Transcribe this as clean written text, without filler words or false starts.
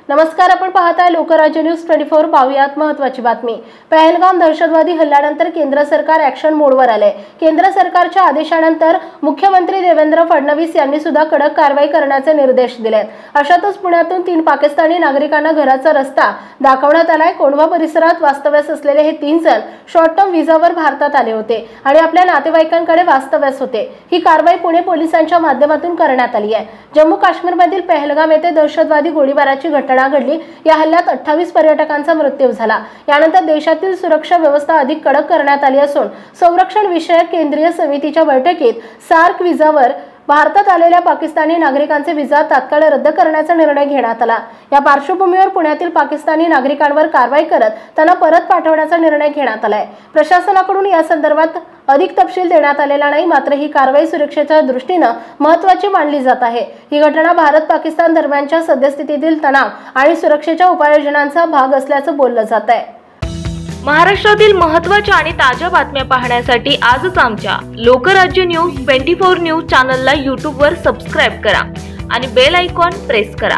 नमस्कार, आपण पाहताय लोकराज्य न्यूज 24। पाहुयात महत्त्वाची बातमी। पहलगाम दहशतवादी हल्ल्यानंतर केंद्र सरकार ॲक्शन मोडवर आले। केंद्र सरकारच्या आदेशानंतर मुख्यमंत्री देवेंद्र फडणवीस यांनी सुद्धा कडक कारवाई करण्याचे निर्देश दिलेत। अशातच पुण्यातून 3 पाकिस्तानी नागरिकांना घराचा रस्ता दाखवण्यात आलाय। कोंढवा परिसरात वास्तव्यास असलेले हे 3 जण शॉर्ट टर्म व्हिसावर भारतात आले होते आणि आपल्या नातेवाईकांकडे वास्तव्यास होते। ही कारवाई पुणे पोलिसांच्या माध्यमातून करण्यात आली आहे। जम्मू काश्मीरमधील पहलगाम येथे दहशतवादी गोळीबाराची घटना घडली। या हल्ल्यात 28 पर्यटकांचा मृत्यू झाला। यानंतर देशातील सुरक्षा व्यवस्था अधिक कडक करण्यात आली असून संरक्षण विषयक केंद्रीय समितीच्या बैठकीत सार्क व्हिसावर भारतात आलेल्या पाकिस्तानी नागरिकांचे व्हिसा तात्काळ रद्द करण्याचा निर्णय घेण्यात आला। या पार्श्वभूमीवर पुण्यातील पाकिस्तानी नागरिकांवर कारवाई करत त्यांना परत पाठवण्याचा निर्णय घेण्यात आलाय। प्रशासनाकडून या संदर्भात अधिक तपशील देण्यात आलेला नाही, मात्र ही कारवाई सुरक्षेच्या दृष्टीने महत्त्वाची मानली जात आहे। ही घटना भारत पाकिस्तान दरम्यानच्या सद्यस्थितीतील तणाव आणि सुरक्षेच्या उपाययोजनांचा भाग असल्याचं बोललं जात आहे। महाराष्ट्रातील महत्त्वाच्या आणि ताज्या बातम्या पाहण्यासाठी आजच आमच्या लोकराज्य न्यूज 24 न्यूज चॅनलला YouTube वर सबस्क्राइब करा आणि बेल आयकॉन प्रेस करा।